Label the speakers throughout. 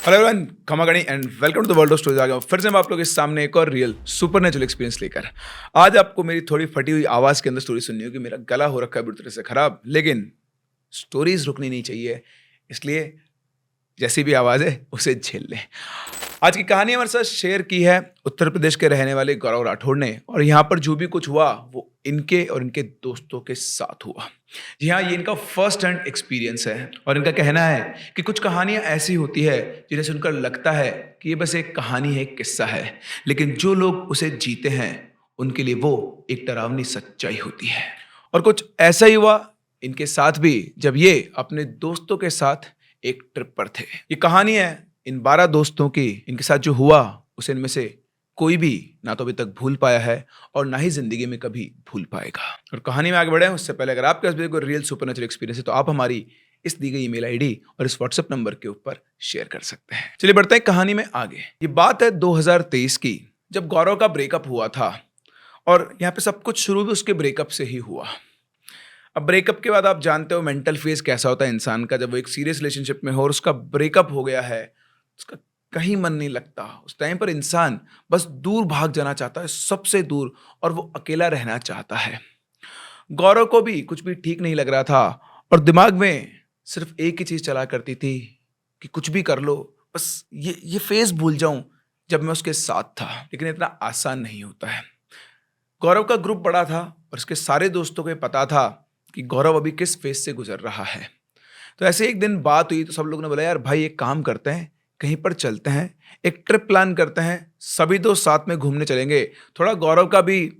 Speaker 1: Hello everyone, खमागणी and welcome to the world of stories. आ गया हूं फिर से मैं आप लोगों के सामने एक और रियल सुपरनेचुरल एक्सपीरियंस लेकर। आज आपको मेरी थोड़ी फटी हुई आवाज के अंदर स्टोरी सुननी होगी। मेरा गला हो रखा है बुरी तरह से खराब, लेकिन स्टोरीज रुकनी नहीं चाहिए, इसलिए जैसी भी आवाज है उसे झेल लें। आज की कहानी हमारे साथ शेयर की है उत्तर प्रदेश के रहने वाले गौरव राठौड़ ने, और यहाँ पर जो भी कुछ हुआ वो इनके और इनके दोस्तों के साथ हुआ। जी हाँ, ये इनका फर्स्ट हैंड एक्सपीरियंस है और इनका कहना है कि कुछ कहानियां ऐसी होती है जिन्हें सुनकर लगता है कि ये बस एक कहानी है, एक किस्सा है, लेकिन जो लोग उसे जीते हैं उनके लिए वो एक डरावनी सच्चाई होती है। और कुछ ऐसा ही हुआ इनके साथ भी जब ये अपने दोस्तों के साथ एक ट्रिप पर थे। ये कहानी है इन 12 दोस्तों की। इनके साथ जो हुआ उसे इनमें से कोई भी ना तो अभी तक भूल पाया है और ना ही जिंदगी में कभी भूल पाएगा। और कहानी में आगे बढ़े उससे पहले अगर आपके पास भी कोई रियल सुपरनेचुरल एक्सपीरियंस है तो आप हमारी इस दी गई ईमेल आईडी और इस व्हाट्सएप नंबर के ऊपर शेयर कर सकते हैं। चलिए बढ़ते हैं कहानी में आगे। ये बात है 2023 की, जब गौरव का ब्रेकअप हुआ था। और यहाँ पे सब कुछ शुरू भी उसके ब्रेकअप से ही हुआ। अब ब्रेकअप के बाद आप जानते हो मेंटल फेज कैसा होता है इंसान का, जब वो एक सीरियस रिलेशनशिप में हो और उसका ब्रेकअप हो गया है, उसका कहीं मन नहीं लगता। उस टाइम पर इंसान बस दूर भाग जाना चाहता है, सबसे दूर, और वो अकेला रहना चाहता है। गौरव को भी कुछ भी ठीक नहीं लग रहा था और दिमाग में सिर्फ एक ही चीज चला करती थी कि कुछ भी कर लो, बस ये फेज भूल जाऊं जब मैं उसके साथ था। लेकिन इतना आसान नहीं होता है। गौरव का ग्रुप बड़ा था और उसके सारे दोस्तों को ये पता था कि गौरव अभी किस फेज से गुजर रहा है। तो ऐसे एक दिन बात हुई तो सब लोगों ने बोला, यार भाई एक काम करते हैं, कहीं पर चलते हैं, एक ट्रिप प्लान करते हैं, सभी दोस्त साथ में घूमने चलेंगे, थोड़ा गौरव का भी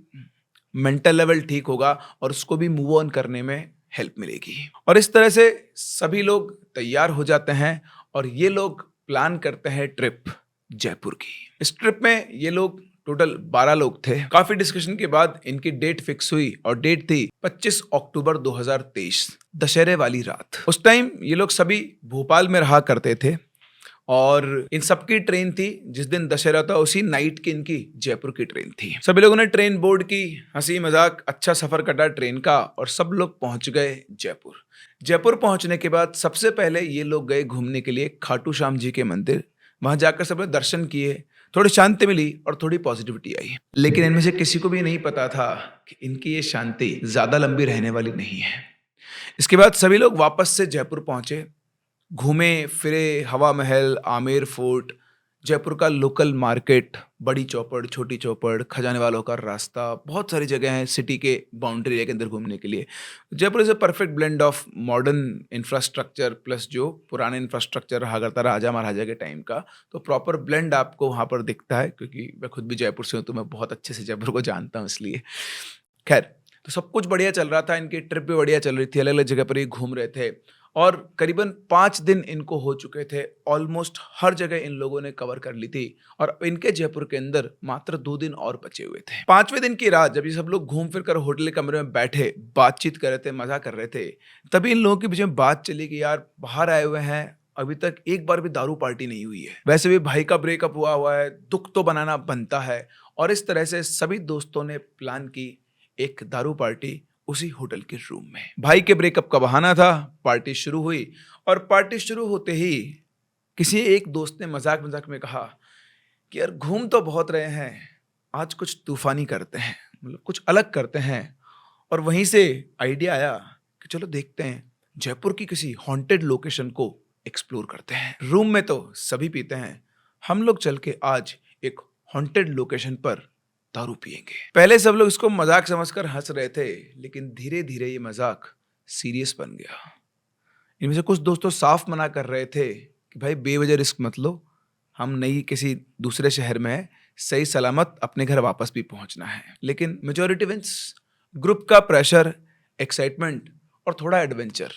Speaker 1: मेंटल लेवल ठीक होगा और उसको भी मूव ऑन करने में हेल्प मिलेगी। और इस तरह से सभी लोग तैयार हो जाते हैं और ये लोग प्लान करते हैं ट्रिप जयपुर की। इस ट्रिप में ये लोग टोटल 12 लोग थे। काफी डिस्कशन के बाद इनकी डेट फिक्स हुई और डेट थी 25 अक्टूबर 2023, दशहरे वाली रात। उस टाइम ये लोग सभी भोपाल में रहा करते थे और इन सबकी ट्रेन थी, जिस दिन दशहरा था उसी नाइट की इनकी जयपुर की ट्रेन थी। सभी लोगों ने ट्रेन बोर्ड की, हंसी मजाक अच्छा सफर कटा ट्रेन का और सब लोग पहुंच गए जयपुर। जयपुर पहुंचने के बाद सबसे पहले ये लोग गए घूमने के लिए खाटू श्याम जी के मंदिर। वहां जाकर सबने दर्शन किए, थोड़ी शांति मिली और थोड़ी पॉजिटिविटी आई। लेकिन इनमें से किसी को भी नहीं पता था कि इनकी ये शांति ज्यादा लंबी रहने वाली नहीं है। इसके बाद सभी लोग वापस से जयपुर पहुंचे, घूमे फिरे, हवा महल, आमेर फोर्ट, जयपुर का लोकल मार्केट, बड़ी चौपड़, छोटी चौपड़, खजाने वालों का रास्ता, बहुत सारी जगह हैं सिटी के बाउंड्री एरिया के अंदर घूमने के लिए। Jaipur is a perfect blend of modern infrastructure plus जो पुराने इंफ्रास्ट्रक्चर रहा करता राजा महाराजा के टाइम का, तो प्रॉपर ब्लेंड आपको वहाँ पर दिखता है। क्योंकि मैं खुद भी जयपुर से हूँ तो मैं बहुत अच्छे से जयपुर को जानता हूँ, इसलिए खैर तो सब कुछ बढ़िया चल रहा था। इनकी ट्रिप भी बढ़िया चल रही थी, अलग अलग जगह पर ये घूम रहे थे और करीबन 5 दिन इनको हो चुके थे। ऑलमोस्ट हर जगह इन लोगों ने कवर कर ली थी और इनके जयपुर के अंदर मात्र 2 दिन और बचे हुए थे। 5वें दिन की रात जब ये सब लोग घूम फिर कर होटल के कमरे में बैठे बातचीत कर रहे थे, मजा कर रहे थे, तभी इन लोगों के बीच में बात चली कि यार बाहर आए हुए हैं, अभी तक एक बार भी दारू पार्टी नहीं हुई है। वैसे भी भाई का ब्रेकअप हुआ हुआ है, दुख तो बनाना बनता है। और इस तरह से सभी दोस्तों ने प्लान की एक दारू पार्टी उसी होटल के रूम में। भाई के ब्रेकअप का बहाना था, पार्टी शुरू हुई और पार्टी शुरू होते ही किसी एक दोस्त ने मजाक मजाक में कहा कि यार घूम तो बहुत रहे हैं, आज कुछ तूफानी करते हैं, मतलब कुछ अलग करते हैं। और वहीं से आइडिया आया कि चलो देखते हैं, जयपुर की किसी हॉन्टेड लोकेशन को एक्सप्लोर करते हैं। रूम में तो सभी पीते हैं, हम लोग चल के आज एक हॉन्टेड लोकेशन पर दारू पिएंगे। पहले सब लोग इसको मजाक समझकर हंस रहे थे, लेकिन धीरे धीरे ये मजाक सीरियस बन गया। इनमें से कुछ दोस्तों साफ मना कर रहे थे कि भाई बेवजह रिस्क मत लो, हम नहीं किसी दूसरे शहर में है, सही सलामत अपने घर वापस भी पहुंचना है। लेकिन मेजॉरिटी विंस, ग्रुप का प्रेशर, एक्साइटमेंट और थोड़ा एडवेंचर।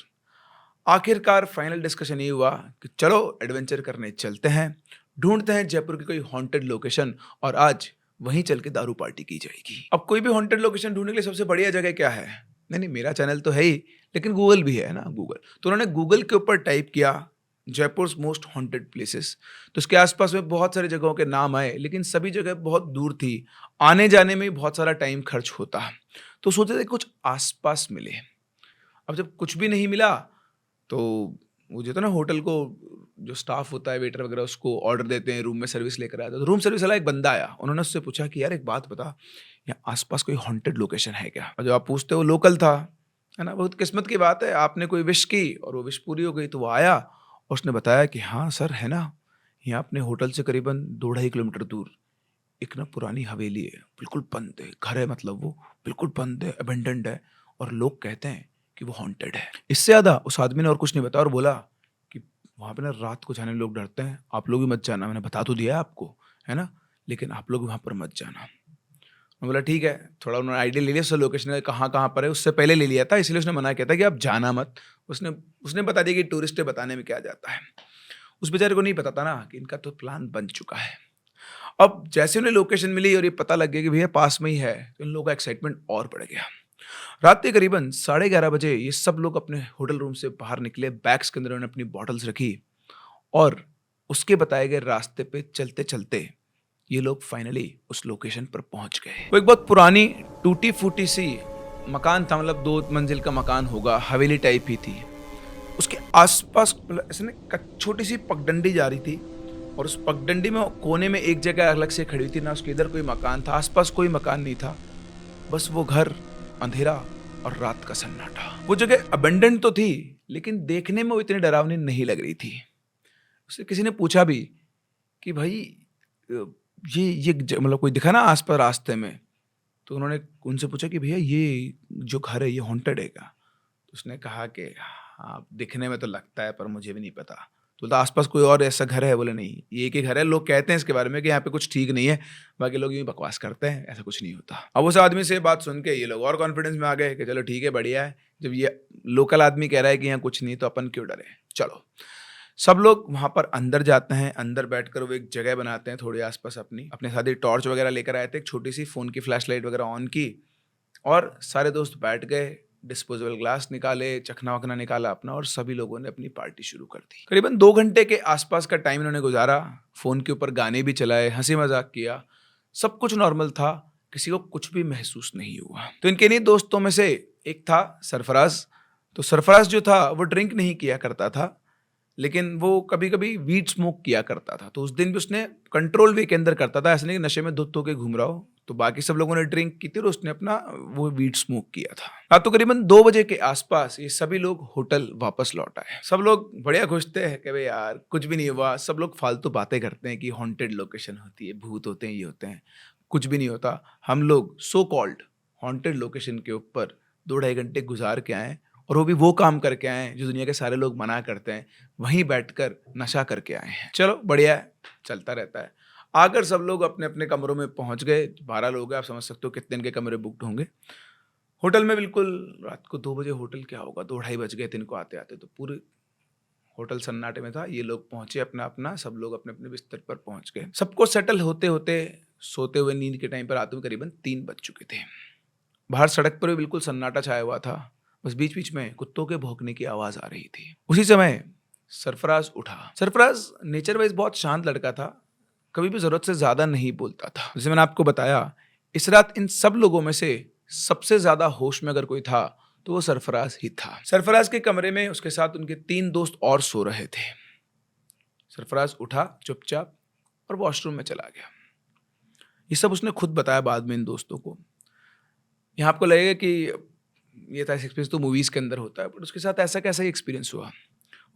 Speaker 1: आखिरकार फाइनल डिस्कशन ये हुआ कि चलो एडवेंचर करने चलते हैं, ढूंढते हैं जयपुर की कोई हॉन्टेड लोकेशन और आज वहीं चल के दारू पार्टी की जाएगी। अब कोई भी हॉन्टेड लोकेशन ढूंढने के लिए सबसे बढ़िया जगह क्या है? नहीं, मेरा चैनल तो है ही, लेकिन गूगल भी है ना, गूगल। तो उन्होंने गूगल के ऊपर टाइप किया जयपुर मोस्ट हॉन्टेड प्लेसेस, तो उसके आसपास में बहुत सारी जगहों के नाम आए, लेकिन सभी जगह बहुत दूर थी, आने जाने में बहुत सारा टाइम खर्च होता। तो सोचे थे कुछ आसपास मिले। अब जब कुछ भी नहीं मिला तो वो जो था ना होटल को जो स्टाफ होता है वेटर वगैरह उसको ऑर्डर देते हैं, रूम में सर्विस लेकर आता है। तो रूम सर्विस वाला एक बंदा आया, उन्होंने उससे पूछा कि यार एक बात बता, यहाँ आसपास कोई हॉन्टेड लोकेशन है क्या? और जो आप पूछते हो लोकल था, है ना? बहुत किस्मत की बात है, आपने कोई विश की और वो विश पूरी हो गई, तो वो आया और उसने बताया कि हाँ सर है ना, यहाँ अपने होटल से करीबन 2-2.5 किलोमीटर दूर एक ना पुरानी हवेली है, बिल्कुल बंद है, घर है, मतलब वो बिल्कुल बंद है, अबेंडेंड है, और लोग कहते हैं कि वो हॉन्टेड है। इससे ज़्यादा उस आदमी ने और कुछ नहीं बताया और बोला कि वहाँ पे ना रात को जाने में लोग डरते हैं, आप लोग भी मत जाना, मैंने बता तो दिया है आपको, है ना? लेकिन आप लोग वहाँ पर मत जाना। मैं बोला ठीक है, थोड़ा उन्होंने आइडिया ले लिया उससे, लोकेशन कहाँ-कहाँ पर है, उससे पहले ले लिया था, इसलिए उसने मना किया था कि आप जाना मत। उसने उसने बता दिया कि टूरिस्ट है, बताने में क्या जाता है। उस बेचारे को नहीं पता था ना कि इनका तो प्लान बन चुका है। अब जैसे उन्हें लोकेशन मिली और ये पता लग गया कि भैया पास में ही है, तो इन लोगों का एक्साइटमेंट और बढ़ गया। रात के करीबन 11:30 बजे ये सब लोग अपने होटल रूम से बाहर निकले, बैग्स के अंदर उन्होंने अपनी बॉटल्स रखी और उसके बताए गए रास्ते पे चलते-चलते ये लोग फाइनली उस लोकेशन पर पहुंच गए। वो एक बहुत पुरानी टूटी-फूटी सी मकान था, मतलब 2 मंजिल का मकान होगा, हवेली टाइप ही थी। उसके आस-पास मतलब ऐसे ना छोटी सी पगडंडी जा रही थी और उस पगडंडी में कोने में एक जगह अलग से खड़ी हुई थी, ना उसके इधर कोई मकान था, आस-पास कोई मकान नहीं था। बस वो घर, अंधेरा और रात का सन्नाटा। वो जगह अबेंडन तो थी, लेकिन देखने में वो इतनी डरावनी नहीं लग रही थी। उससे किसी ने पूछा भी कि भाई अ, मतलब कोई दिखा ना आस-पास रास्ते में? तो उन्होंने उनसे पूछा कि भैया ये जो घर है ये हॉन्टेड है क्या? तो उसने कहा कि हाँ, दिखने में तो लगता है पर मुझे भी नहीं पता। तो बोला आस-पास कोई और ऐसा घर है? बोले नहीं, ये एक ही घर है, लोग कहते हैं इसके बारे में कि यहाँ पे कुछ ठीक नहीं है, बाकी लोग यूँ ही बकवास करते हैं, ऐसा कुछ नहीं होता। अब उस आदमी से ये बात सुन के ये लोग और कॉन्फिडेंस में आ गए कि चलो ठीक है, बढ़िया है, जब ये लोकल आदमी कह रहा है कि यहाँ कुछ नहीं तो अपन क्यों डरें, चलो। सब लोग वहाँ पर अंदर जाते हैं, अंदर बैठकर वो एक जगह बनाते हैं थोड़ी आस-पास अपनी, अपने साथ एक टॉर्च वगैरह लेकर आए थे, एक छोटी-सी फ़ोन की फ्लैशलाइट वगैरह ऑन की और सारे दोस्त बैठ गए, डिस्पोजेबल ग्लास निकाले, चखना-वखना निकाला अपना और सभी लोगों ने अपनी पार्टी शुरू कर दी। करीबन 2 घंटे के आसपास का टाइम इन्होंने गुज़ारा, फ़ोन के ऊपर गाने भी चलाए, हँसी-मज़ाक किया, सब कुछ नॉर्मल था, किसी को कुछ भी महसूस नहीं हुआ। तो इनके इन्हीं दोस्तों में से एक था सरफराज़, तो सरफराज़ जो था वो ड्रिंक नहीं किया करता था, लेकिन वो कभी-कभी वीड स्मोक किया करता था, तो उस दिन भी उसने कंट्रोल वे के अंदर करता था, ऐसा नहीं कि नशे में धुत होके घूम रहा हो। तो बाकी सब लोगों ने ड्रिंक की थी और उसने अपना वो वीड स्मोक किया था। रात को करीबन 2 बजे के आसपास ये सभी लोग होटल वापस लौट आए। सब लोग बढ़िया खुश थे कि भई यार कुछ भी नहीं हुआ। सब लोग फालतू बातें करते हैं कि हॉन्टेड लोकेशन होती है, भूत होते हैं, ये होते हैं। कुछ भी नहीं होता। हम लोग सो कॉल्ड हॉन्टेड लोकेशन के ऊपर 2 ढाई घंटे गुज़ार के आए और वो भी वो काम करके आए हैं जो दुनिया के सारे लोग मना करते हैं। वहीं बैठकर नशा करके आए हैं। चलो बढ़िया है, चलता रहता है। आकर सब लोग अपने-अपने कमरों में पहुँच गए। 12 लोग हैं, आप समझ सकते हो कितने इनके कमरे बुक्ड होंगे। होटल में बिल्कुल रात को 2 बजे होटल क्या होगा, 2 ढाई बज गए थे इनको आते-आते, तो पूरे होटल सन्नाटे में था। ये लोग पहुँचे अपना-अपना, सब लोग अपने-अपने बिस्तर पर पहुँच गए। सबको सेटल होते-होते, सोते हुए नींद के टाइम पर आते हुए करीबन 3 बज चुके थे। बाहर सड़क पर भी बिल्कुल सन्नाटा छाया हुआ था। बस बीच-बीच में कुत्तों के भौंकने की आवाज़ आ रही थी। उसी समय सरफराज़ उठा। सरफराज़ नेचर वाइज़ बहुत शांत लड़का था। कभी भी ज़रूरत से ज़्यादा नहीं बोलता था। जैसे मैंने आपको बताया, इस रात इन सब लोगों में से सबसे ज़्यादा होश में अगर कोई था, तो वो सरफराज़ ही था। सरफराज़ के कमरे में उसके साथ उनके 3 दोस्त और सो रहे थे। सरफराज़ उठा चुपचाप और वॉशरूम में चला गया। ये सब उसने खुद बताया बाद में इन दोस्तों को। यहाँ आपको लगेगा कि ये था एक्सपीरियंस तो मूवीज़ के अंदर होता है, बट उसके साथ ऐसा कैसा ही एक्सपीरियंस हुआ।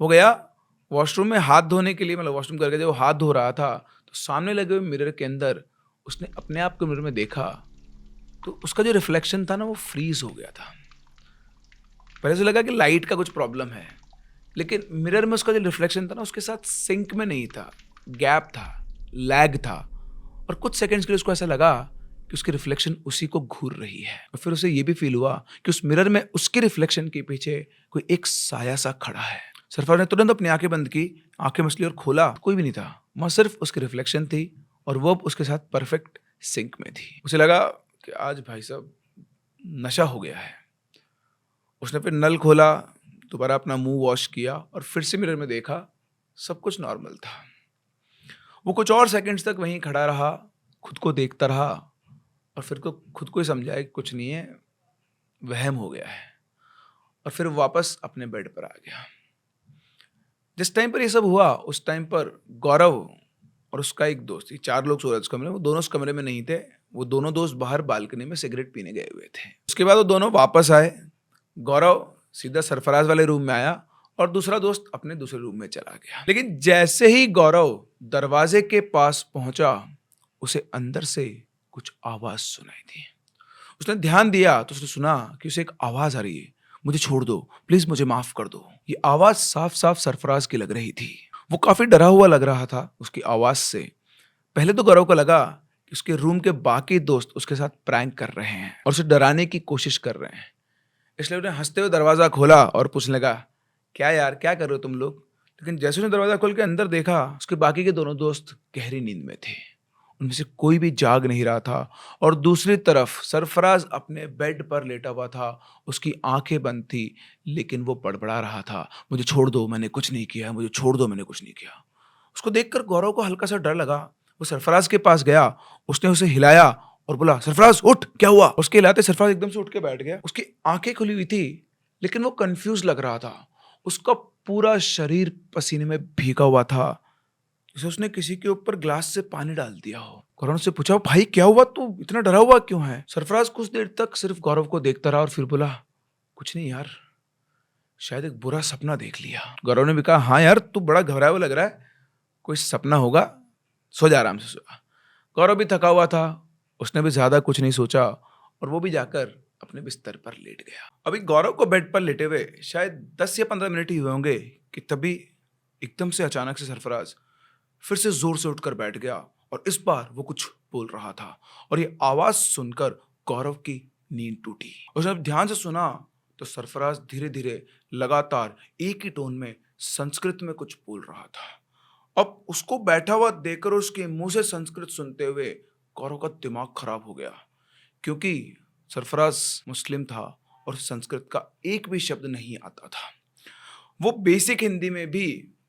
Speaker 1: वो गया वॉशरूम में हाथ धोने के लिए, मतलब वॉशरूम करके जब वो हाथ धो रहा था, तो सामने लगे हुए मिरर के अंदर उसने अपने आप को मिरर में देखा, तो उसका जो रिफ्लेक्शन था ना वो फ्रीज़ हो गया था। पहले से लगा कि लाइट का कुछ प्रॉब्लम है, लेकिन मिरर में उसका जो रिफ्लेक्शन था ना उसके साथ सिंक में नहीं था, गैप था, लैग था और कुछ सेकंड्स के लिए उसको ऐसा लगा कि उसकी रिफ्लेक्शन उसी को घूर रही है और फिर उसे ये भी फील हुआ कि उस मिरर में उसके रिफ्लेक्शन के पीछे कोई एक साया सा खड़ा है। सरफराज ने तुरंत अपनी आंखें बंद की, आंखें मसली और खोला, कोई भी नहीं था। वहाँ सिर्फ उसकी रिफ्लेक्शन थी और वो अब उसके साथ परफेक्ट सिंक में थी। उसे लगा कि आज भाई साहब नशा हो गया है। उसने फिर नल खोला, दोबारा अपना मुंह वॉश किया और फिर से मिरर में देखा, सब कुछ नॉर्मल था। वो कुछ और सेकंड्स तक वहीं खड़ा रहा, खुद को देखता रहा और फिर को खुद को ही समझाया कि कुछ नहीं है, वहम हो गया है और फिर वापस अपने बेड पर आ गया। जिस टाइम पर ये सब हुआ उस टाइम पर गौरव और उसका एक दोस्त, ये 4 लोग सो रहे थे उस कमरे में, वो दोनों उस कमरे में नहीं थे। वो दोनों दोस्त बाहर बालकनी में सिगरेट पीने गए हुए थे। उसके बाद वो दोनों वापस आए। गौरव सीधा सरफराज वाले रूम में आया और दूसरा दोस्त अपने दूसरे रूम में चला गया। लेकिन जैसे ही गौरव दरवाजे के पास पहुंचा, उसे अंदर से कुछ आवाज सुनाई दी। उसने ध्यान दिया तो उसने सुना कि उसे एक आवाज आ रही है, मुझे छोड़ दो, प्लीज मुझे माफ कर दो। ये आवाज साफ साफ सरफराज की लग रही थी। वो काफी डरा हुआ लग रहा था उसकी आवाज से। पहले तो गौरव को लगा कि उसके रूम के बाकी दोस्त उसके साथ प्रैंक कर रहे हैं और उसे डराने की कोशिश कर रहे हैं। इसलिए उसने हंसते हुए दरवाजा खोला और पूछने लगा, क्या यार, क्या कर रहे हो तुम लोग? लेकिन जैसे उसने दरवाजा खोल के अंदर देखा, उसके बाकी के दोनों दोस्त गहरी नींद में थे। उनमें से कोई भी जाग नहीं रहा था और दूसरी तरफ सरफराज अपने बेड पर लेटा हुआ था। उसकी आंखें बंद थी लेकिन वो बड़बड़ा रहा था, मुझे छोड़ दो, मैंने कुछ नहीं किया, मुझे छोड़ दो, मैंने कुछ नहीं किया। उसको देखकर गौरव को हल्का सा डर लगा। वो सरफराज के पास गया, उसने उसे हिलाया और बोला, सरफराज उठ, क्या हुआ? उसके हिलाते सरफराज एकदम से उठ के बैठ गया। उसकी आंखें खुली हुई थी लेकिन वो कंफ्यूज लग रहा था। उसका पूरा शरीर पसीने में भीगा हुआ था, जैसे उसने किसी के ऊपर ग्लास से पानी डाल दिया हो। गौरव से पूछा, भाई क्या हुआ, तू इतना डरा हुआ क्यों है? सरफराज कुछ देर तक सिर्फ गौरव को देखता रहा और फिर बोला, कुछ नहीं यार, शायद एक बुरा सपना देख लिया। गौरव ने भी कहा, हाँ यार, तू बड़ा घबराया हुआ लग रहा है, कोई सपना होगा, सो जा आराम से सो जा। गौरव भी थका हुआ था, उसने भी ज्यादा कुछ नहीं सोचा और वो भी जाकर अपने बिस्तर पर लेट गया। अभी गौरव को बेड पर लेटे हुए शायद 10 या 15 मिनट ही हुए होंगे कि तभी एकदम से अचानक से सरफराज फिर से जोर से उठकर बैठ गया और इस बार वो कुछ बोल रहा था और ये आवाज सुनकर गौरव की नींद टूटी। उसने जब ध्यान से सुना तो सरफराज धीरे धीरे लगातार एक ही टोन में संस्कृत में कुछ बोल रहा था। अब उसको बैठा हुआ देखकर उसके मुंह से संस्कृत सुनते हुए गौरव का दिमाग खराब हो गया, क्योंकि सरफराज मुस्लिम था और संस्कृत का एक भी शब्द नहीं आता था। वो बेसिक हिंदी में भी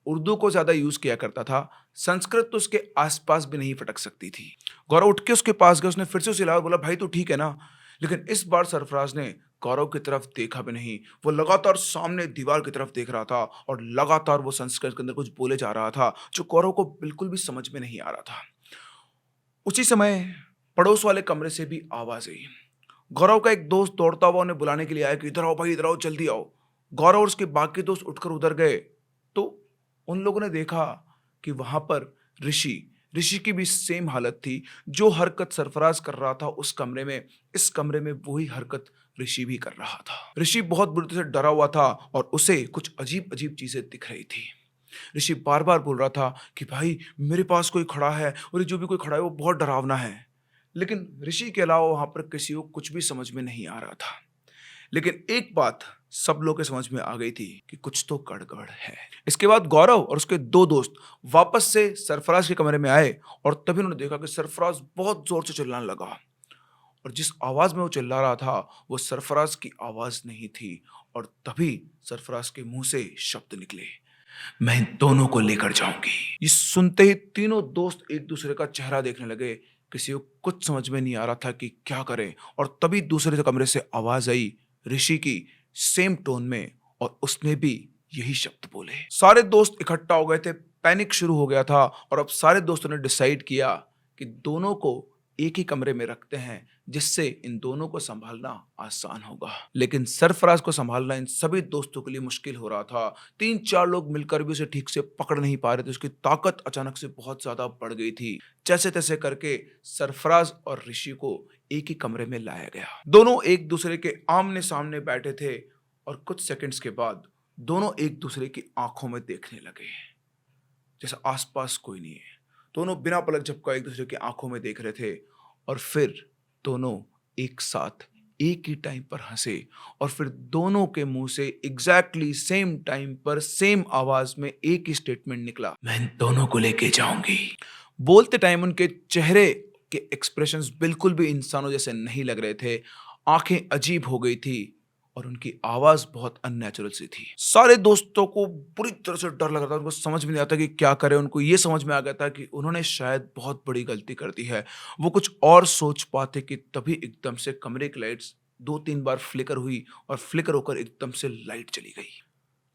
Speaker 1: उर्दू को ज्यादा यूज किया करता था, संस्कृत तो उसके आसपास भी नहीं फटक सकती थी। गौरव उठ के उसके पास गया, उसने फिर से उसे हिलाया और बोला, भाई तू ठीक है ना? लेकिन इस बार सरफराज ने गौरव की तरफ देखा भी नहीं। वो लगातार सामने दीवार की तरफ देख रहा था और लगातार वो संस्कृत के अंदर कुछ बोले जा रहा था जो गौरव को बिल्कुल भी समझ में नहीं आ रहा था। उसी समय पड़ोस वाले कमरे से भी आवाज आई। गौरव का एक दोस्त दौड़ता हुआ उन्हें बुलाने के लिए आया कि इधर आओ भाई, इधर आओ, जल्दी आओ। गौरव और उसके बाकी दोस्त उठकर उधर गए तो उन लोगों ने देखा कि वहां पर ऋषि ऋषि की भी सेम हालत थी। जो हरकत सरफराज कर रहा था उस कमरे में, इस कमरे में वही हरकत ऋषि भी कर रहा था। ऋषि बहुत बुरी तरह से डरा हुआ था और उसे कुछ अजीब अजीब चीजें दिख रही थी। ऋषि बार बार बोल रहा था कि भाई मेरे पास कोई खड़ा है और ये जो भी कोई खड़ा है वो बहुत डरावना है। लेकिन ऋषि के अलावा वहां पर किसी को कुछ भी समझ में नहीं आ रहा था। लेकिन एक बात सब लोग के समझ में आ गई थी कि कुछ तो गड़बड़ है। इसके बाद गौरव और उसके दो दोस्त वापस से सरफराज के कमरे में आए और तभी उन्होंने देखा कि सरफराज बहुत जोर से चिल्लाने लगा और जिस आवाज में वो चिल्ला रहा था वो सरफराज की आवाज नहीं थी। और तभी सरफराज के मुंह से शब्द निकले, मैं इन दोनों को लेकर जाऊंगी। ये सुनते ही तीनों दोस्त एक दूसरे का चेहरा देखने लगे। किसी को कुछ समझ में नहीं आ रहा था कि क्या करें और तभी दूसरे कमरे से आवाज आई ऋषि की सेम टोन में और उसने भी यही शब्द बोले। सारे दोस्त इकट्ठा हो गए थे, पैनिक शुरू हो गया था और अब सारे दोस्तों ने डिसाइड किया कि दोनों को एक ही कमरे में रखते हैं जिससे इन दोनों को संभालना आसान होगा। लेकिन सरफराज को संभालना इन सभी दोस्तों के लिए मुश्किल हो रहा था। 3-4 लोग मिलकर भी उसे ठीक से पकड़ नहीं पा रहे थे। उसकी ताकत अचानक से बहुत ज्यादा बढ़ गई थी। जैसे तैसे करके सरफराज और ऋषि को एक ही कमरे में लाया गया। दोनों एक दूसरे के आमने सामने बैठे थे और कुछ सेकंड्स के बाद दोनों एक दूसरे की आंखों में देखने लगे जैसे आसपास कोई नहीं है। दोनों बिना पलक झपकाए एक दूसरे की आंखों में देख रहे थे और फिर दोनों एक साथ एक ही टाइम पर हंसे और फिर दोनों के मुंह से एग्जैक्टली सेम टाइम पर सेम आवाज में एक ही स्टेटमेंट निकला, मैं इन दोनों को लेके जाऊंगी। बोलते टाइम उनके चेहरे के एक्सप्रेशंस बिल्कुल भी इंसानों जैसे नहीं लग रहे थे। आंखें अजीब हो गई थी और उनकी आवाज बहुत अननेचुरल सी थी। सारे दोस्तों को पूरी तरह से डर लग रहा था। उनको समझ में नहीं आता कि क्या करें। उनको ये समझ में आ गया था कि उन्होंने शायद बहुत बड़ी गलती कर दी है। वो कुछ और सोच पाते कि तभी एकदम से कमरे की लाइट्स 2-3 बार फ्लिकर हुई और फ्लिकर होकर एकदम से लाइट चली गई।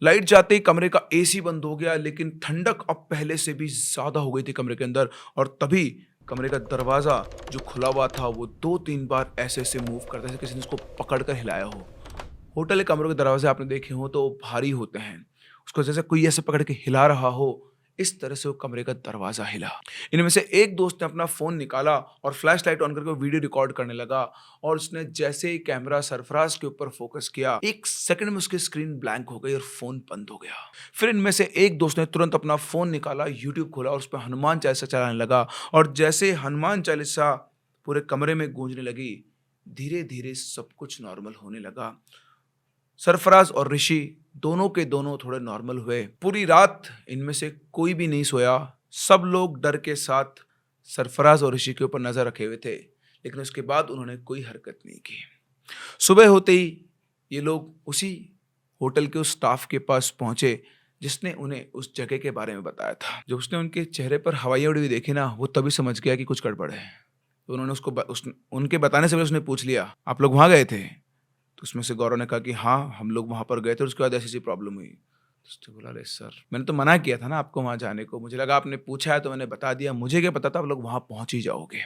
Speaker 1: लाइट जाते ही कमरे का एसी बंद हो गया, लेकिन ठंडक अब पहले से भी ज़्यादा हो गई थी कमरे के अंदर। और तभी कमरे का दरवाज़ा जो खुला हुआ था वो 2-3 बार ऐसे-ऐसे मूव करता जैसे किसी ने उसको पकड़ कर हिलाया हो। होटल के कमरों के दरवाजे आपने देखे हो तो भारी होते हैं। उसको जैसे कोई ऐसे पकड़ के हिला रहा हो, इस तरह से वो कमरे का दरवाज़ा हिला। इनमें से एक दोस्त ने अपना फ़ोन निकाला और फ्लैश लाइट ऑन करके वो वीडियो रिकॉर्ड करने लगा, और उसने जैसे ही कैमरा सरफराज के ऊपर फोकस किया, 1 सेकंड में उसकी स्क्रीन ब्लैंक हो गई और फ़ोन बंद हो गया। फिर इनमें से एक दोस्त ने तुरंत अपना फ़ोन निकाला, यूट्यूब खोला और उस पे हनुमान चालीसा चलाने लगा, और जैसे हनुमान चालीसा पूरे कमरे में गूंजने लगी, धीरे-धीरे सब कुछ नॉर्मल होने लगा। सरफराज और ऋषि दोनों के दोनों थोड़े नॉर्मल हुए। पूरी रात इनमें से कोई भी नहीं सोया। सब लोग डर के साथ सरफराज और ऋषि के ऊपर नजर रखे हुए थे, लेकिन उसके बाद उन्होंने कोई हरकत नहीं की। सुबह होते ही ये लोग उसी होटल के उस स्टाफ के पास पहुंचे जिसने उन्हें उस जगह के बारे में बताया था। जब उसने उनके चेहरे पर हवाइयाँ उड़ी हुई देखी ना, वो तभी समझ गया कि कुछ गड़बड़ है। तो उन्होंने उनके बताने से पहले उसने पूछ लिया, आप लोग वहाँ गए थे? तो उसमें से गौरव ने कहा कि हाँ, हम लोग वहाँ पर गए थे और उसके बाद ऐसी-ऐसी प्रॉब्लम हुई। तो उसने बोला, अरे सर, मैंने तो मना किया था ना आपको वहाँ जाने को। मुझे लगा आपने पूछा है तो मैंने बता दिया। मुझे क्या पता था आप लोग वहाँ पहुँच ही जाओगे।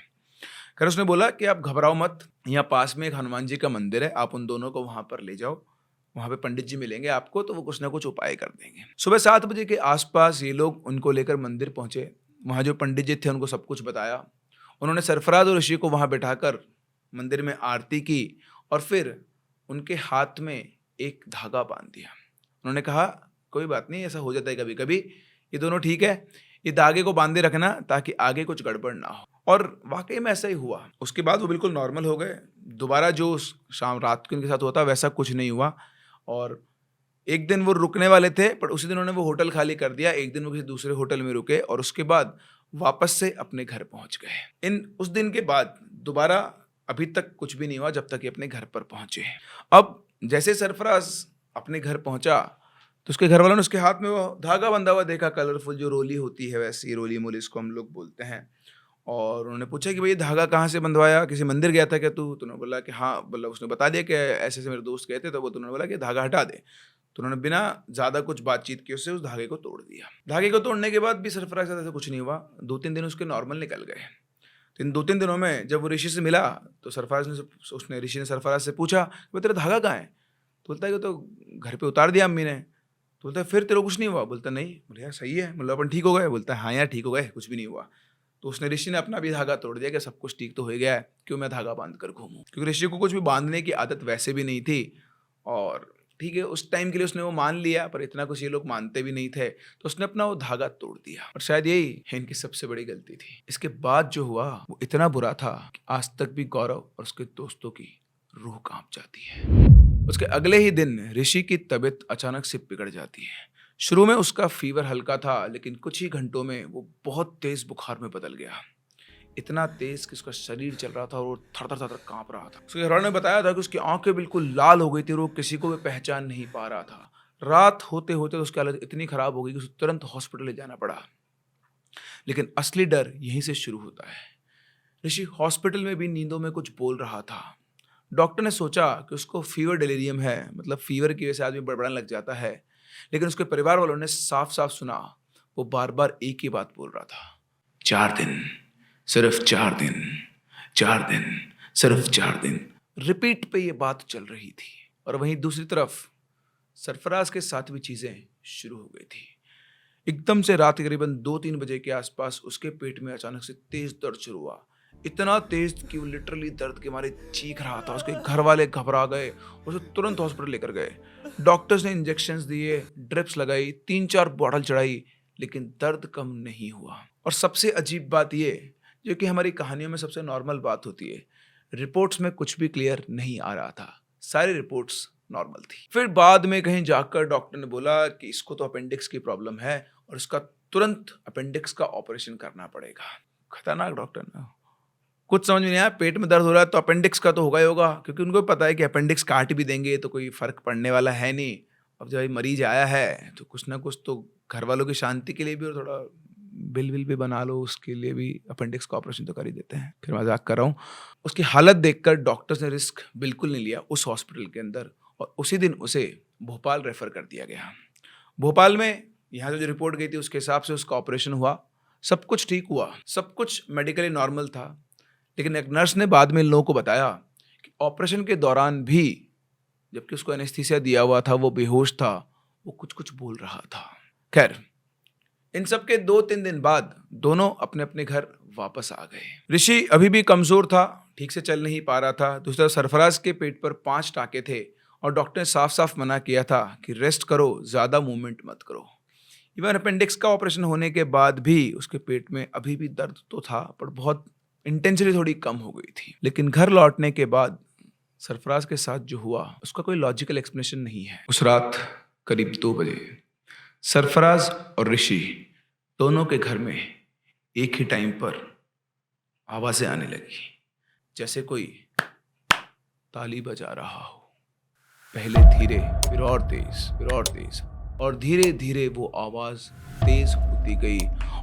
Speaker 1: खैर उसने बोला कि आप घबराओ मत, यहाँ पास में एक हनुमान जी का मंदिर है, आप उन दोनों को वहाँ पर ले जाओ। वहाँ पे पंडित जी मिलेंगे आपको, तो वो कुछ ना कुछ उपाय कर देंगे। सुबह 7 बजे के आस-पास ये लोग उनको लेकर मंदिर पहुँचे। वहाँ जो पंडित जी थे उनको सब कुछ बताया। उन्होंने सरफराज और ऋषि को वहाँ बिठाकर मंदिर में आरती की और फिर उनके हाथ में एक धागा बांध दिया। उन्होंने कहा, कोई बात नहीं, ऐसा हो जाता है कभी-कभी, ये दोनों ठीक है, ये धागे को बांधे रखना ताकि आगे कुछ गड़बड़ ना हो। और वाक़ई में ऐसा ही हुआ। उसके बाद वो बिल्कुल नॉर्मल हो गए। दोबारा जो शाम रात को इनके साथ हुआ था वैसा कुछ नहीं हुआ। और एक दिन वो रुकने वाले थे, पर उसी दिन उन्होंने वो होटल खाली कर दिया। एक दिन वो किसी दूसरे होटल में रुके और उसके बाद वापस से अपने घर पहुँच गए। उस दिन के बाद दोबारा अभी तक कुछ भी नहीं हुआ जब तक ये अपने घर पर पहुँचे। अब जैसे सरफराज अपने घर पहुँचा तो उसके घर वालों ने उसके हाथ में वो धागा बंधा हुआ देखा, कलरफुल जो रोली होती है, वैसी रोली-मोली इसको हम लोग बोलते हैं। और उन्होंने पूछा कि भई ये धागा कहाँ से बंधवाया? किसी मंदिर गया था क्या तू? तो उन्होंने बोला कि हाँ, मतलब उसने बता दिया कि ऐसे-ऐसे मेरे दोस्त गए थे, तो उन्होंने बोला कि धागा हटा दे। तो उन्होंने बिना ज़्यादा कुछ बातचीत किए उससे उस धागे को तोड़ दिया। धागे को तोड़ने के बाद भी सरफराज के साथ ऐसा कुछ नहीं हुआ। 2-3 दिन उसके नॉर्मल निकल गए। तो इन 2-3 दिनों में जब वो ऋषि से मिला तो ऋषि ने सरफराज से पूछा, "भई तेरा धागा कहाँ है?" तो बोलता है कि तो घर पे उतार दिया अम्मी ने। तो बोलता है, "फिर तेरे को कुछ नहीं हुआ?" बोलता, "नहीं।" बोले, "यार सही है, मतलब अपन ठीक हो गए?" बोलता है, "हाँ यार, ठीक हो गए, कुछ भी नहीं हुआ।" तो उसने ऋषि ने अपना भी धागा तोड़ दिया कि सब कुछ ठीक तो हो ही गया है, क्यों मैं धागा बांध कर घूमूं, क्योंकि ऋषि को कुछ भी बांधने की आदत वैसे भी नहीं थी। और ठीक है, उस टाइम के लिए उसने वो मान लिया, पर इतना कुछ ये लोग मानते भी नहीं थे, तो उसने अपना वो धागा तोड़ दिया। और शायद यही है इनकी सबसे बड़ी गलती थी। इसके बाद जो हुआ वो इतना बुरा था कि आज तक भी गौरव और उसके दोस्तों की रूह कांप जाती है। उसके अगले ही दिन ऋषि की तबीयत अचानक से बिगड़ जाती है। शुरू में उसका फीवर हल्का था, लेकिन कुछ ही घंटों में वो बहुत तेज बुखार में बदल गया। इतना तेज कि उसका शरीर चल रहा था और वो थर-थर काँप रहा था। उसके घरवालों ने बताया था कि उसकी आँखें बिल्कुल लाल हो गई थी और वो किसी को भी पहचान नहीं पा रहा था। रात होते-होते उसकी हालत इतनी खराब हो गई कि उसे तुरंत हॉस्पिटल ले जाना पड़ा। लेकिन असली डर यहीं से शुरू होता है। ऋषि हॉस्पिटल में भी नींदों में कुछ बोल रहा था। डॉक्टर ने सोचा कि उसको फीवर डिलीरियम है, मतलब फीवर की वजह से आदमी बड़बड़ाने लग जाता है। लेकिन उसके परिवार वालों ने साफ-साफ सुना, वो बार-बार एक ही बात बोल रहा था, 4 दिन, सिर्फ 4 दिन, 4 दिन, सिर्फ 4 दिन। रिपीट पे ये बात चल रही थी। और वहीं दूसरी तरफ सरफराज के साथ भी चीजें शुरू हो गई थी। एकदम से रात करीबन 2-3 बजे के आसपास उसके पेट में अचानक से तेज दर्द शुरू हुआ। इतना तेज कि वो लिटरली दर्द के मारे चीख रहा था। उसके घर वाले घबरा गए, उसे तुरंत हॉस्पिटल लेकर गए। डॉक्टर्स ने इंजेक्शंस दिए, ड्रिप्स लगाई, 3-4 बॉटल चढ़ाई, लेकिन दर्द कम नहीं हुआ। और सबसे अजीब बात ये, जो कि हमारी कहानियों में सबसे नॉर्मल बात होती है, रिपोर्ट्स में कुछ भी क्लियर नहीं आ रहा था। सारी रिपोर्ट्स नॉर्मल थी। फिर बाद में कहीं जाकर डॉक्टर ने बोला कि इसको तो अपेंडिक्स की प्रॉब्लम है और इसका तुरंत अपेंडिक्स का ऑपरेशन करना पड़ेगा। खतरनाक डॉक्टर ना। कुछ समझ में नहीं आया, पेट में दर्द हो रहा है तो अपेंडिक्स का तो होगा ही होगा, क्योंकि उनको पता है कि अपेंडिक्स काट भी देंगे तो कोई फर्क पड़ने वाला है नहीं। अब जब मरीज आया है तो कुछ ना कुछ तो घर वालों की शांति के लिए भी और थोड़ा बिल विल भी बना लो, उसके लिए भी अपेंडिक्स का ऑपरेशन तो कर ही देते हैं। फिर मजाक कर रहा हूँ। उसकी हालत देखकर डॉक्टर्स ने रिस्क बिल्कुल नहीं लिया उस हॉस्पिटल के अंदर, और उसी दिन उसे भोपाल रेफर कर दिया गया। भोपाल में यहाँ से जो रिपोर्ट गई थी उसके हिसाब से उसका ऑपरेशन हुआ, सब कुछ ठीक हुआ, सब कुछ मेडिकली नॉर्मल था। लेकिन एक नर्स ने बाद में इन लोगों को बताया कि ऑपरेशन के दौरान भी, जबकि उसको एनेस्थीसिया दिया हुआ था, वो बेहोश था, वो कुछ कुछ बोल रहा था। खैर, इन सब के 2-3 दिन बाद दोनों अपने अपने घर वापस आ गए। ऋषि अभी भी कमजोर था, ठीक से चल नहीं पा रहा था। दूसरी तरफ सरफराज के पेट पर 5 टाके थे और डॉक्टर ने साफ साफ मना किया था कि रेस्ट करो, ज्यादा मूवमेंट मत करो। इवन अपेंडिक्स का ऑपरेशन होने के बाद भी उसके पेट में अभी भी दर्द तो था, पर बहुत इंटेंसिटी थोड़ी कम हो गई थी। लेकिन घर लौटने के बाद सरफराज के साथ जो हुआ उसका कोई लॉजिकल एक्सप्लेनेशन नहीं है। उस रात करीब 2 बजे सरफराज और ऋषि दोनों के घर में एक ही टाइम पर आवाजें आने लगी, जैसे कोई ताली बजा रहा हो। पहले धीरे, फिर और तेज, फिर और तेज, और धीरे धीरे वो आवाज तेज होती गई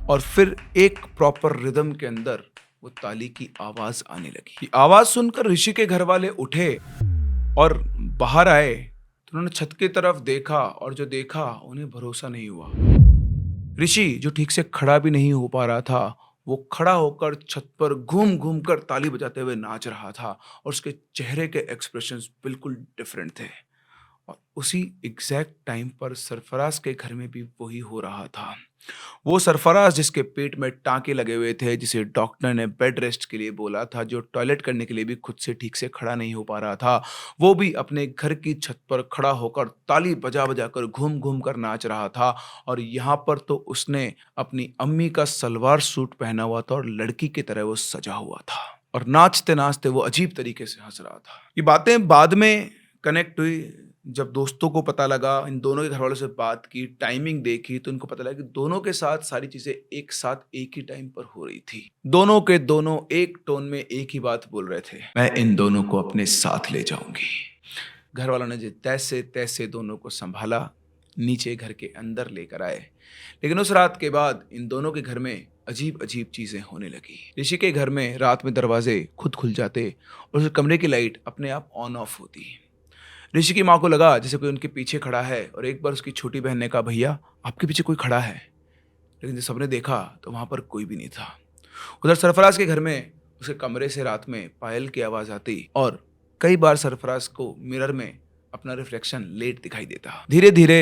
Speaker 1: और फिर एक प्रॉपर रिदम के अंदर वो ताली की आवाज आने लगी। आवाज सुनकर ऋषि के घर वाले उठे और बाहर आए तो उन्होंने छत की तरफ देखा और जो देखा उन्हें भरोसा नहीं हुआ। ऋषि, जो ठीक से खड़ा भी नहीं हो पा रहा था, वो खड़ा होकर छत पर घूम घूम कर ताली बजाते हुए नाच रहा था और उसके चेहरे के एक्सप्रेशंस बिल्कुल डिफरेंट थे। और उसी एग्जैक्ट टाइम पर सरफराज के घर में भी वही हो रहा था। वो सरफराज जिसके पेट में टांके लगे हुए थे, जिसे डॉक्टर ने बेड रेस्ट के लिए बोला था, जो टॉयलेट करने के लिए भी खुद से ठीक से खड़ा नहीं हो पा रहा था, वो भी अपने घर की छत पर खड़ा होकर ताली बजा बजा कर घूम घूम कर नाच रहा था। और यहाँ पर तो उसने अपनी अम्मी का सलवार सूट पहना हुआ था और लड़की की तरह वो सजा हुआ था और नाचते नाचते वो अजीब तरीके से हंस रहा था। ये बातें बाद में कनेक्ट हुई जब दोस्तों को पता लगा, इन दोनों के घर वालों से बात की, टाइमिंग देखी, तो उनको पता लगा कि दोनों के साथ सारी चीजें एक साथ एक ही टाइम पर हो रही थी। दोनों के दोनों एक टोन में एक ही बात बोल रहे थे, मैं इन दोनों को अपने साथ ले जाऊंगी। घर वालों ने तैसे तैसे दोनों को संभाला, नीचे घर के अंदर लेकर आए। लेकिन उस रात के बाद इन दोनों के घर में अजीब अजीब चीजें होने लगी। ऋषि के घर में रात में दरवाजे खुद खुल जाते और उस कमरे की लाइट अपने आप ऑन ऑफ होती। ऋषि की माँ को लगा जैसे कोई उनके पीछे खड़ा है और एक बार उसकी छोटी बहन ने कहा, भैया आपके पीछे कोई खड़ा है। लेकिन जब सबने देखा तो वहां पर कोई भी नहीं था। उधर सरफराज के घर में उसके कमरे से रात में पायल की आवाज आती और कई बार सरफराज को मिरर में अपना रिफ्लेक्शन लेट दिखाई देता। धीरे धीरे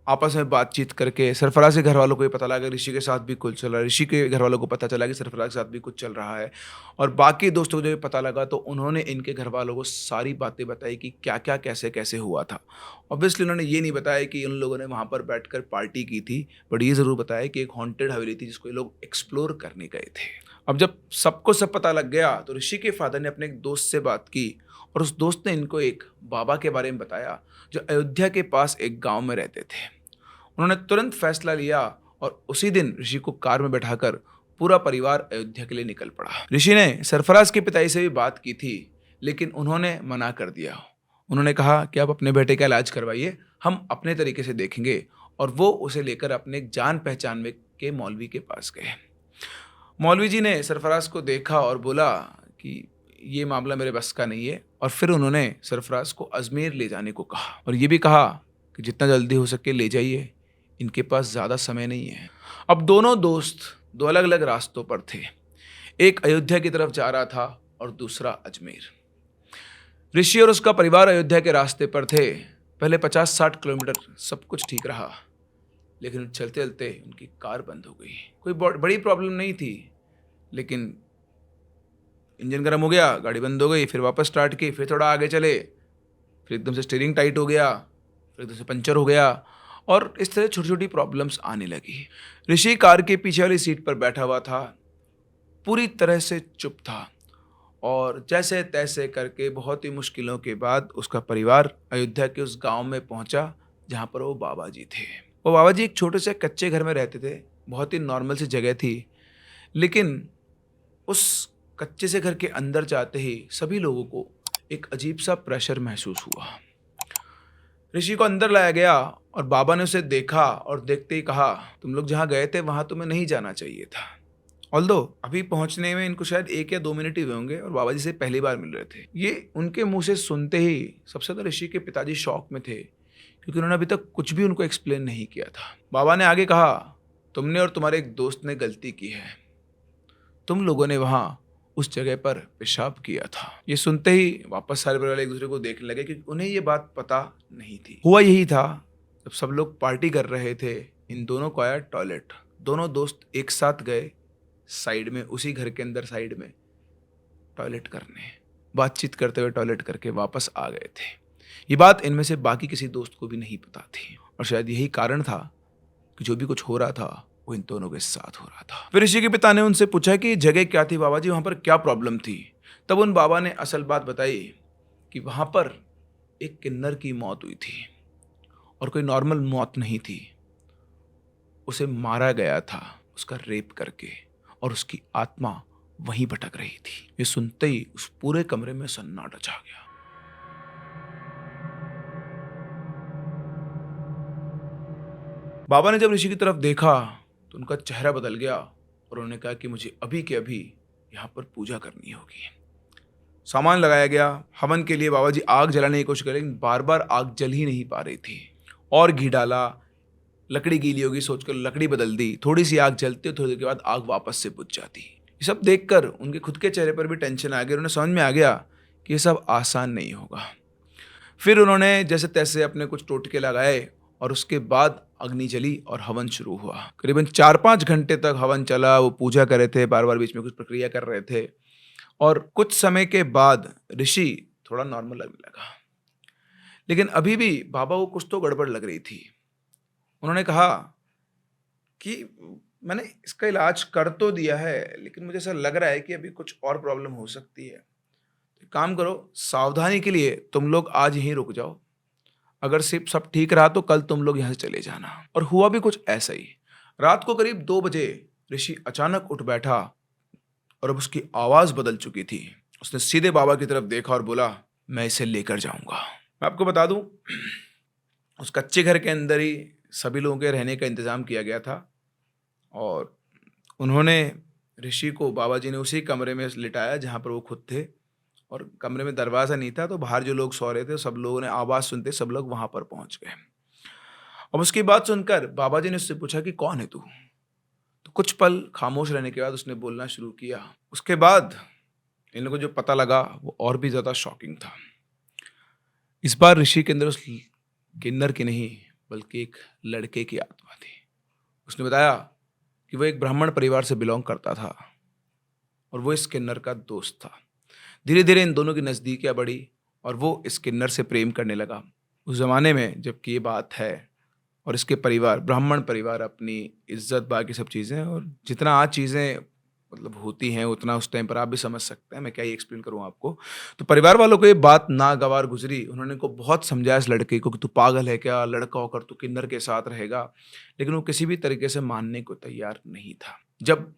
Speaker 1: आपस में बातचीत करके सरफराज के घर वालों को ये पता लगा ऋषि के साथ भी कुछ चल रहा है। ऋषि के घर वालों को पता चला कि सरफराज के साथ भी कुछ चल रहा है और बाकी दोस्तों को जब पता लगा तो उन्होंने इनके घर वालों को सारी बातें बताई कि क्या क्या कैसे कैसे हुआ था। ऑब्वियसली उन्होंने ये नहीं बताया कि उन लोगों ने वहाँ पर बैठकर पार्टी की थी, बट ये ज़रूर बताया कि एक हॉन्टेड हवेली थी जिसको ये लोग एक्सप्लोर करने गए थे। अब जब सबको सब पता लग गया तो ऋषि के फादर ने अपने एक दोस्त से बात की और उस दोस्त ने इनको एक बाबा के बारे में बताया जो अयोध्या के पास एक गाँव में रहते थे। उन्होंने तुरंत फैसला लिया और उसी दिन ऋषि को कार में बैठाकर पूरा परिवार अयोध्या के लिए निकल पड़ा। ऋषि ने सरफराज के पिताजी से भी बात की थी, लेकिन उन्होंने मना कर दिया। उन्होंने कहा कि आप अपने बेटे का इलाज करवाइए, हम अपने तरीके से देखेंगे। और वो उसे लेकर अपने एक जान पहचान में के मौलवी के पास गए। मौलवी जी ने सरफराज को देखा और बोला कि ये मामला मेरे बस का नहीं है, और फिर उन्होंने सरफराज को अजमेर ले जाने को कहा और ये भी कहा कि जितना जल्दी हो सके ले जाइए, इनके पास ज़्यादा समय नहीं है। अब दोनों दोस्त दो अलग अलग रास्तों पर थे, एक अयोध्या की तरफ जा रहा था और दूसरा अजमेर। ऋषि और उसका परिवार अयोध्या के रास्ते पर थे। पहले 50-60 किलोमीटर सब कुछ ठीक रहा, लेकिन चलते चलते उनकी कार बंद हो गई। कोई बड़ी प्रॉब्लम नहीं थी, लेकिन इंजन गर्म हो गया, गाड़ी बंद हो गई, फिर वापस स्टार्ट की, फिर थोड़ा आगे चले, फिर एकदम से स्टीयरिंग टाइट हो गया, फिर एकदम से पंचर हो गया और इस तरह छोटी छोटी प्रॉब्लम्स आने लगी। ऋषि कार के पीछे वाली सीट पर बैठा हुआ था, पूरी तरह से चुप था और जैसे तैसे करके बहुत ही मुश्किलों के बाद उसका परिवार अयोध्या के उस गांव में पहुंचा जहां पर वो बाबा जी थे। वो बाबा जी एक छोटे से कच्चे घर में रहते थे, बहुत ही नॉर्मल सी जगह थी, लेकिन उस कच्चे से घर के अंदर जाते ही सभी लोगों को एक अजीब सा प्रेशर महसूस हुआ। ऋषि को अंदर लाया गया और बाबा ने उसे देखा और देखते ही कहा, तुम लोग जहाँ गए थे वहाँ तुम्हें नहीं जाना चाहिए था। ऑल्दो अभी पहुँचने में इनको शायद 1 या 2 मिनट ही हुए होंगे और बाबा जी से पहली बार मिल रहे थे। ये उनके मुंह से सुनते ही सबसे ज़्यादा ऋषि के पिताजी शॉक में थे, क्योंकि उन्होंने अभी तक कुछ भी उनको एक्सप्लेन नहीं किया था। बाबा ने आगे कहा, तुमने और तुम्हारे एक दोस्त ने गलती की है, तुम लोगों ने वहाँ उस जगह पर पेशाब किया था। ये सुनते ही वापस सारे परिवार एक दूसरे को देखने लगे क्योंकि उन्हें ये बात पता नहीं थी। हुआ यही था, जब सब लोग पार्टी कर रहे थे, इन दोनों को आया टॉयलेट। दोनों दोस्त एक साथ गए साइड में, उसी घर के अंदर साइड में टॉयलेट करने, बातचीत करते हुए टॉयलेट करके वापस आ गए थे। ये बात इनमें से बाकी किसी दोस्त को भी नहीं पता थी और शायद यही कारण था कि जो भी कुछ हो रहा था वो इन दोनों के साथ हो रहा था। फिर ऋषि के पिता ने उनसे पूछा कि जगह क्या थी बाबा जी, वहां पर क्या प्रॉब्लम थी। तब उन बाबा ने असल बात बताई कि वहां पर एक किन्नर की मौत हुई थी और कोई नॉर्मल मौत नहीं थी, उसे मारा गया था, उसका रेप करके, और उसकी आत्मा वहीं भटक रही थी। ये सुनते ही उस पूरे कमरे में सन्नाटा छा गया। बाबा ने जब ऋषि की तरफ देखा तो उनका चेहरा बदल गया और उन्होंने कहा कि मुझे अभी के अभी यहाँ पर पूजा करनी होगी। सामान लगाया गया हवन के लिए। बाबा जी आग जलाने की कोशिश कर, लेकिन बार बार आग जल ही नहीं पा रही थी। और घी डाला, लकड़ी गीली होगी सोचकर लकड़ी बदल दी, थोड़ी सी आग जलती और थोड़ी देर के बाद आग वापस से बुझ जाती। ये सब देखकर उनके खुद के चेहरे पर भी टेंशन आ गई। उन्हें समझ में आ गया कि ये सब आसान नहीं होगा। फिर उन्होंने जैसे तैसे अपने कुछ टोटके लगाए और उसके बाद अग्नि जली और हवन शुरू हुआ। करीबन 4-5 घंटे तक हवन चला। वो पूजा कर रहे थे, बार बार बीच में कुछ प्रक्रिया कर रहे थे और कुछ समय के बाद ऋषि थोड़ा नॉर्मल लगने लगा, लेकिन अभी भी बाबा को कुछ तो गड़बड़ लग रही थी। उन्होंने कहा कि मैंने इसका इलाज कर तो दिया है, लेकिन मुझे ऐसा लग रहा है कि अभी कुछ और प्रॉब्लम हो सकती है। तो एक काम करो, सावधानी के लिए तुम लोग आज यहीं रुक जाओ, अगर सिर्फ सब ठीक रहा तो कल तुम लोग यहाँ से चले जाना। और हुआ भी कुछ ऐसा ही। रात को करीब 2 बजे ऋषि अचानक उठ बैठा और अब उसकी आवाज बदल चुकी थी। उसने सीधे बाबा की तरफ देखा और बोला, मैं इसे लेकर जाऊंगा। मैं आपको बता दूं, उस कच्चे घर के अंदर ही सभी लोगों के रहने का इंतजाम किया गया था और उन्होंने ऋषि को, बाबा जी ने उसी कमरे में लिटाया जहाँ पर वो खुद थे, और कमरे में दरवाज़ा नहीं था तो बाहर जो लोग सो रहे थे सब लोगों ने आवाज़ सुनते सब लोग वहाँ पर पहुँच गए। अब उसकी बात सुनकर बाबा जी ने उससे पूछा कि कौन है तू। तो कुछ पल खामोश रहने के बाद उसने बोलना शुरू किया। उसके बाद इन लोगों को जो पता लगा वो और भी ज़्यादा शॉकिंग था। इस बार ऋषि के अंदर उस किन्नर की नहीं बल्कि एक लड़के की आत्मा थी। उसने बताया कि वो एक ब्राह्मण परिवार से बिलोंग करता था और वो इस किन्नर का दोस्त था। धीरे धीरे इन दोनों की नज़दीकियाँ बढ़ी और वो इस किन्नर से प्रेम करने लगा। उस ज़माने में जबकि ये बात है और इसके परिवार, ब्राह्मण परिवार, अपनी इज्जत, बाकी सब चीज़ें, और जितना आज चीज़ें मतलब होती हैं उतना उस टाइम पर आप भी समझ सकते हैं, मैं क्या ही एक्सप्लेन करूँ आपको। तो परिवार वालों को ये बात नागवार गुजरी। उन्होंने को बहुत समझाया इस लड़के को कि तू पागल है क्या, लड़का होकर तू किन्नर के साथ रहेगा, लेकिन वो किसी भी तरीके से मानने को तैयार नहीं था। जब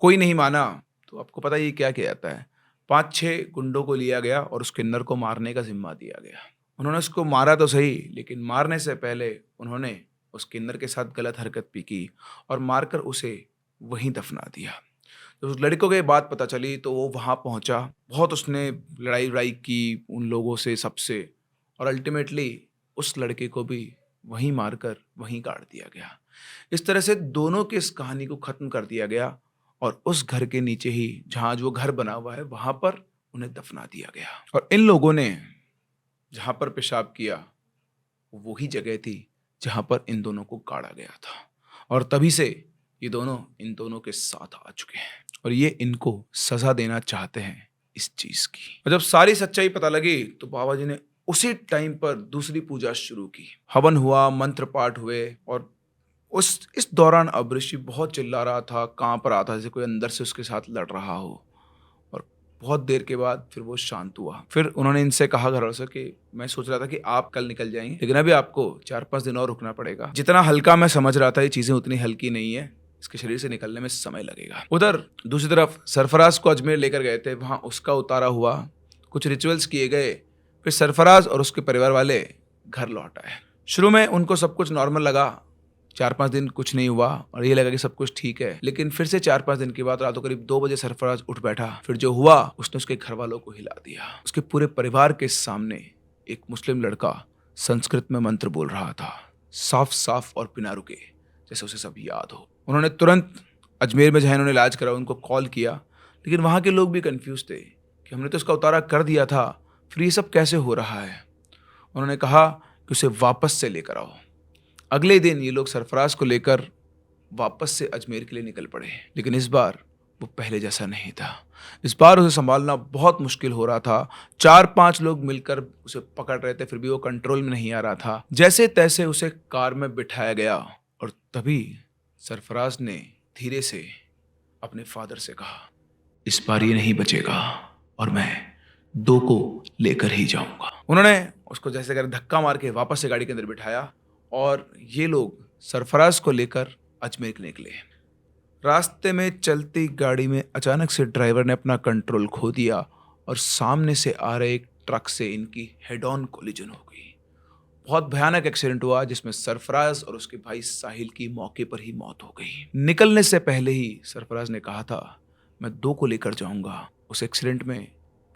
Speaker 1: कोई नहीं माना तो आपको पता ही क्या किया जाता है, 5-6 गुंडों को लिया गया और उस किन्नर को मारने का जिम्मा दिया गया। उन्होंने उसको मारा तो सही, लेकिन मारने से पहले उन्होंने उस किन्नर के साथ गलत हरकत भी की और मारकर उसे वहीं दफना दिया। जब उस लड़के को ये बात पता चली तो वो वहाँ पहुँचा। बहुत उसने लड़ाई वड़ाई की उन लोगों से, सबसे, और अल्टीमेटली उस लड़के को भी वहीं मारकर वहीं गाड़ दिया गया। इस तरह से दोनों की इस कहानी को ख़त्म कर दिया गया और उस घर के नीचे ही जहाँ जो घर बना हुआ है वहाँ पर उन्हें दफना दिया गया। और इन लोगों ने जहाँ पर पेशाब किया वही जगह थी जहाँ पर इन दोनों को गाड़ा गया था, और तभी से ये दोनों इन दोनों के साथ आ चुके हैं और ये इनको सजा देना चाहते हैं इस चीज़ की। और जब सारी सच्चाई पता लगी तो बाबा जी ने उसी टाइम पर दूसरी पूजा शुरू की। हवन हुआ, मंत्र पाठ हुए और इस दौरान अब ऋषि बहुत चिल्ला रहा था, कांप रहा था, जैसे कोई अंदर से उसके साथ लड़ रहा हो। और बहुत देर के बाद फिर वो शांत हुआ। फिर उन्होंने इनसे कहा घर वालों से कि मैं सोच रहा था कि आप कल निकल जाएंगे, लेकिन अभी आपको 4-5 दिन और रुकना पड़ेगा। जितना हल्का मैं समझ रहा था ये चीज़ें उतनी हल्की नहीं है, इसके शरीर से निकलने में समय लगेगा। उधर दूसरी तरफ सरफराज को अजमेर लेकर गए थे, वहाँ उसका उतारा हुआ, कुछ रिचुअल्स किए गए, फिर सरफराज और उसके परिवार वाले घर लौट आए। शुरू में उनको सब कुछ नॉर्मल लगा, 4-5 दिन कुछ नहीं हुआ और ये लगा कि सब कुछ ठीक है, लेकिन फिर से 4-5 दिन के बाद रात को करीब 2 बजे सरफराज उठ बैठा। फिर जो हुआ, उसने उसके घर वालों को हिला दिया। उसके पूरे परिवार के सामने एक मुस्लिम लड़का संस्कृत में मंत्र बोल रहा था, साफ साफ और बिना रुके, जैसे उसे सब याद हो। उन्होंने तुरंत अजमेर में जहाँ इन्होंने इलाज करा उनको कॉल किया, लेकिन वहाँ के लोग भी कंफ्यूज थे कि हमने तो इसका उतारा कर दिया था, फिर ये सब कैसे हो रहा है। उन्होंने कहा कि उसे वापस से लेकर आओ। अगले दिन ये लोग सरफराज को लेकर वापस से अजमेर के लिए निकल पड़े, लेकिन इस बार वो पहले जैसा नहीं था। इस बार उसे संभालना बहुत मुश्किल हो रहा था। 4-5 लोग मिलकर उसे पकड़ रहे थे, फिर भी वो कंट्रोल में नहीं आ रहा था। जैसे तैसे उसे कार में बिठाया गया और तभी सरफराज ने धीरे से अपने फादर से कहा, इस बार ये नहीं बचेगा और मैं 2 को लेकर ही जाऊंगा। उन्होंने उसको जैसे कर धक्का मार के वापस से गाड़ी के अंदर बिठाया और ये लोग सरफराज को लेकर अजमेर निकले। रास्ते में चलती गाड़ी में अचानक से ड्राइवर ने अपना कंट्रोल खो दिया और सामने से आ रहे एक ट्रक से इनकी हेड ऑन कोलिजन हो गई। बहुत भयानक एक्सीडेंट हुआ जिसमें सरफराज और उसके भाई साहिल की मौके पर ही मौत हो गई। निकलने से पहले ही सरफराज ने कहा था, मैं 2 को लेकर जाऊंगा। उस एक्सीडेंट में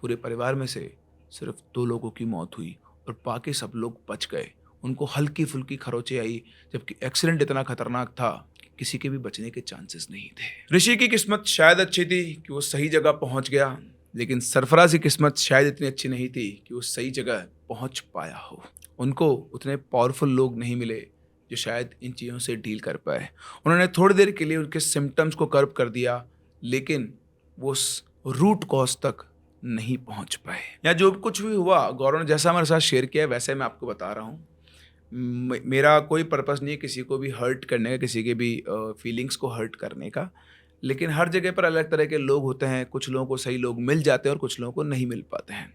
Speaker 1: पूरे परिवार में से सिर्फ 2 लोगों की मौत हुई और बाकी सब लोग बच गए। उनको हल्की फुल्की खरोंचे आई, जबकि एक्सीडेंट इतना खतरनाक था कि किसी के भी बचने के चांसेस नहीं थे। ऋषि की किस्मत शायद अच्छी थी कि वो सही जगह पहुंच गया, लेकिन सरफराज की किस्मत शायद इतनी अच्छी नहीं थी कि वो सही जगह पहुंच पाया हो। उनको उतने पावरफुल लोग नहीं मिले जो शायद इन चीज़ों से डील कर पाए। उन्होंने थोड़ी देर के लिए उनके सिम्टम्स को कर्ब कर दिया, लेकिन वो उस रूट कॉज तक नहीं पहुंच पाए। या जो कुछ भी हुआ, गौरव ने जैसा हमारे साथ शेयर किया वैसे मैं आपको बता रहा हूँ। मेरा कोई पर्पस नहीं है किसी को भी हर्ट करने का, किसी के भी फीलिंग्स को हर्ट करने का, लेकिन हर जगह पर अलग तरह के लोग होते हैं। कुछ लोगों को सही लोग मिल जाते हैं और कुछ लोगों को नहीं मिल पाते हैं।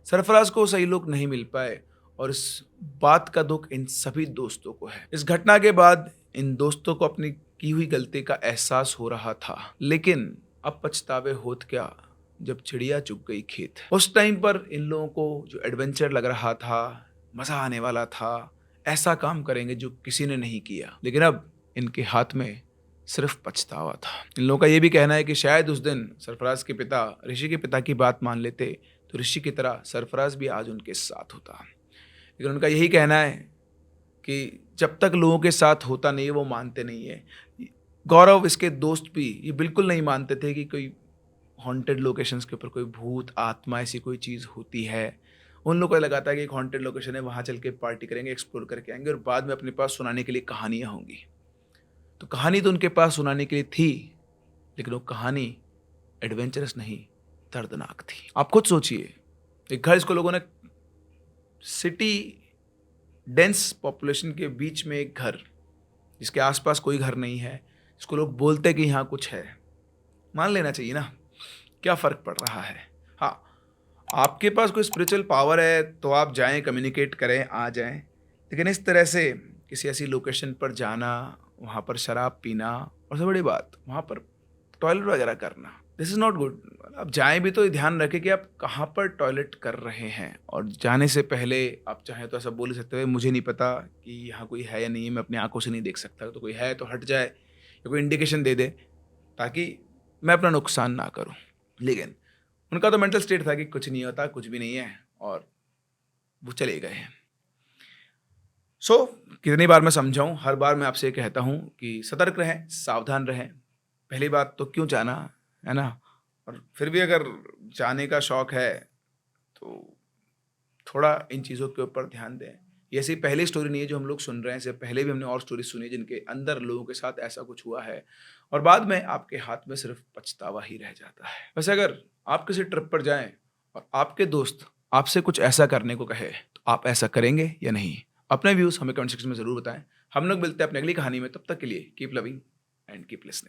Speaker 1: सरफराज को सही लोग नहीं मिल पाए और इस बात का दुख इन सभी दोस्तों को है। इस घटना के बाद इन दोस्तों को अपनी की हुई गलती का एहसास हो रहा था, लेकिन अब पछतावे होत क्या जब चिड़िया चुग गई खेत। उस टाइम पर इन लोगों को जो एडवेंचर लग रहा था, मज़ा आने वाला था, ऐसा काम करेंगे जो किसी ने नहीं किया, लेकिन अब इनके हाथ में सिर्फ पछतावा था। इन लोगों का ये भी कहना है कि शायद उस दिन सरफराज के पिता ऋषि के पिता की बात मान लेते तो ऋषि की तरह सरफराज भी आज उनके साथ होता। लेकिन उनका यही कहना है कि जब तक लोगों के साथ होता नहीं है वो मानते नहीं है। गौरव, इसके दोस्त भी ये बिल्कुल नहीं मानते थे कि कोई हॉन्टेड लोकेशंस के ऊपर कोई भूत आत्मा ऐसी कोई चीज़ होती है। उन लोगों को लगाता है कि एक हॉन्टेड लोकेशन है, वहाँ चल के पार्टी करेंगे, एक्सप्लोर करके आएंगे और बाद में अपने पास सुनाने के लिए कहानियाँ होंगी। तो कहानी तो उनके पास सुनाने के लिए थी, लेकिन वो कहानी एडवेंचरस नहीं, दर्दनाक थी। आप खुद सोचिए, एक घर इसको लोगों ने सिटी डेंस पॉपुलेशन के बीच में एक घर जिसके आसपास कोई घर नहीं है, इसको लोग बोलते कि यहाँ कुछ है, मान लेना चाहिए ना, क्या फ़र्क पड़ रहा है। हाँ, आपके पास कोई स्पिरिचुअल पावर है तो आप जाएं, कम्युनिकेट करें, आ जाएं, लेकिन इस तरह से किसी ऐसी लोकेशन पर जाना, वहाँ पर शराब पीना और सबसे बड़ी बात वहाँ पर टॉयलेट वगैरह करना, दिस इज़ नॉट गुड। आप जाएं भी तो ध्यान रखें कि आप कहाँ पर टॉयलेट कर रहे हैं, और जाने से पहले आप चाहें तो ऐसा बोल सकते हो, मुझे नहीं पता कि यहाँ कोई है या नहीं है, मैं अपनी आंखों से नहीं देख सकता, तो कोई है तो हट जाए या कोई इंडिकेशन दे दे ताकि मैं अपना नुकसान ना करूँ। लेकिन उनका तो मेंटल स्टेट था कि कुछ नहीं होता, कुछ भी नहीं है, और वो चले गए। कितनी बार मैं समझाऊं, हर बार मैं आपसे कहता हूं कि सतर्क रहें, सावधान रहें। पहली बात तो क्यों जाना, है ना, और फिर भी अगर जाने का शौक है तो थोड़ा इन चीज़ों के ऊपर ध्यान दें। ये ऐसी पहली स्टोरी नहीं है जो हम लोग सुन रहे हैं, इससे पहले भी हमने और स्टोरी सुनी जिनके अंदर लोगों के साथ ऐसा कुछ हुआ है और बाद में आपके हाथ में सिर्फ पछतावा ही रह जाता है। वैसे अगर आप किसी ट्रिप पर जाएं और आपके दोस्त आपसे कुछ ऐसा करने को कहे तो आप ऐसा करेंगे या नहीं? अपने व्यूज़ हमें कमेंट सेक्शन में ज़रूर बताएं। हम लोग मिलते हैं अपनी अगली कहानी में, तब तक के लिए keep loving and keep listening.